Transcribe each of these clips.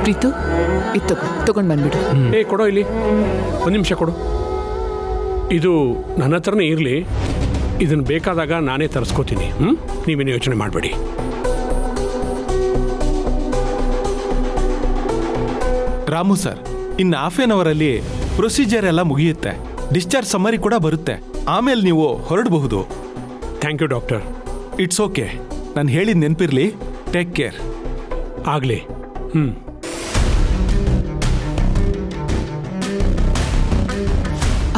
ಪ್ರೀತು ಇದು ತಗೊಂಡು ಬಂದ್ಬಿಡು. ಕೊಡೋ ಇಲ್ಲಿ, ಒಂದು ನಿಮಿಷ ಕೊಡು. ಇದು ನನ್ನ ಹತ್ರನೇ ಇರಲಿ, ಇದನ್ನು ಬೇಕಾದಾಗ ನಾನೇ ತರಿಸ್ಕೋತೀನಿ. ನೀವೇನು ಯೋಚನೆ ಮಾಡಬೇಡಿ. ರಾಮು ಸರ್, ಇನ್ನು ಹಾಫ್ ಆನ್ ಅವರಲ್ಲಿ ಪ್ರೊಸೀಜರ್ ಎಲ್ಲ ಮುಗಿಯುತ್ತೆ. ಡಿಸ್ಚಾರ್ಜ್ ಸಮ್ಮರಿ ಕೂಡ ಬರುತ್ತೆ. ಆಮೇಲೆ ನೀವು ಹೊರಡಬಹುದು. Thank you doctor. It's okay. ನಾನು ಹೇಳಿದ ನೆನಪಿರಲಿ. Take care. ಆಗಲಿ.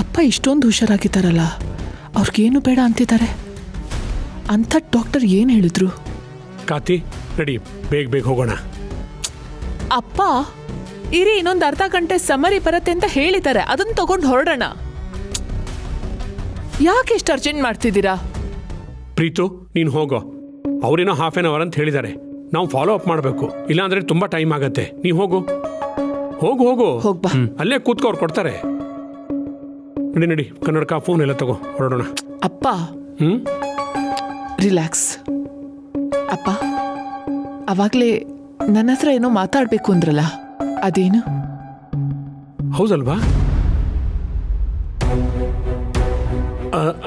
ಅಪ್ಪ ಇಷ್ಟೊಂದು ಹುಷಾರಾಗಿದ್ದಾರಲ್ಲ, ಅವ್ರಿಗೇನು ಬೇಡ ಅಂತಿದ್ದಾರೆ. ಅಂಥ ಡಾಕ್ಟರ್ ಏನು ಹೇಳಿದ್ರು? ಕಾತಿ ರೆಡಿ, ಬೇಗ ಬೇಗ ಹೋಗೋಣ. ಅಪ್ಪ ಇರಿ, ಇನ್ನೊಂದು ಅರ್ಧ ಗಂಟೆ ಸಮರಿ ಬರುತ್ತೆ ಅಂತ ಹೇಳಿದ್ದಾರೆ. ಅದನ್ನ ತಗೊಂಡು ಹೊರಡೋಣ. ಯಾಕೆ ಇಷ್ಟು ಅರ್ಜೆಂಟ್ ಮಾಡ್ತಿದ್ದೀರಾ? ಪ್ರೀತು, ನೀನು ಹೋಗೋ. ಅವರೇನೋ ಹಾಫ್ ಆನ್ ಅವರ್ ಅಂತ ಹೇಳಿದ್ದಾರೆ. ನಾವು ಫಾಲೋ ಅಪ್ ಮಾಡಬೇಕು, ಇಲ್ಲಾಂದ್ರೆ ತುಂಬಾ ಟೈಮ್ ಆಗತ್ತೆ. ನೀವು ಹೋಗು ಹೋಗು ಹೋಗು. ಹೋಗ್ಬಾ. ಅಲ್ಲೇ ಕೂತ್ಕೊ, ಅವ್ರು ಕೊಡ್ತಾರೆ. ನಡಿ ನಡಿ, ಕನ್ನಡಕ ಫೋನ್ ಎಲ್ಲ ತಗೋ, ಹೊರಡೋಣ. ಅಪ್ಪ ರಿಲ್ಯಾಕ್ಸ್. ಅಪ್ಪ ಅವಾಗಲೇ ನನ್ನ ಹತ್ರ ಏನೋ ಮಾತಾಡಬೇಕು ಅಂದ್ರಲ್ಲ, ಅದೇನು? ಹೌದಲ್ವಾ?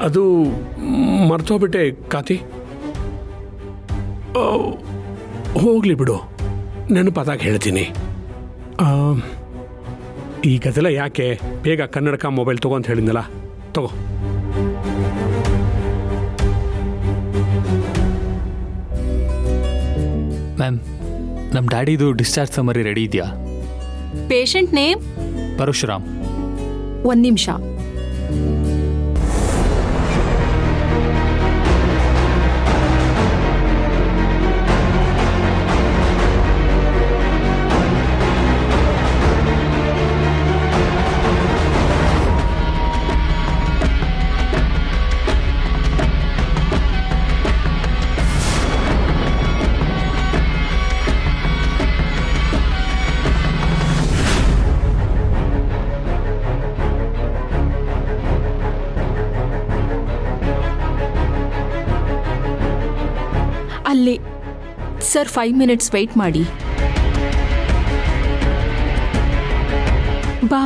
ಅದು ಮರ್ತೋಗ್ಬಿಟ್ಟೆ ಕಾತಿ. ಹೋಗ್ಲಿ ಬಿಡು, ನೆನಪಾದಾಗ ಹೇಳ್ತೀನಿ. ಈಗದೆಲ್ಲ ಯಾಕೆ, ಬೇಗ ಕನ್ನಡಕ ಮೊಬೈಲ್ ತಗೋ ಅಂತ ಹೇಳಿದ್ನಲ್ಲ, ತಗೋ. ಮ್ಯಾಮ್, ನಮ್ಮ ಡ್ಯಾಡಿದು ಡಿಸ್ಚಾರ್ಜ್ ಸಮರಿ ರೆಡಿ ಇದೆಯಾ? Patient name Parashuram. ಒಂದು ನಿಮಿಷ. ಅಲ್ಲೇ ಸರ್ 5 ಮಿನಿಟ್ಸ್ ವೆಯ್ಟ್ ಮಾಡಿ. ಬಾ.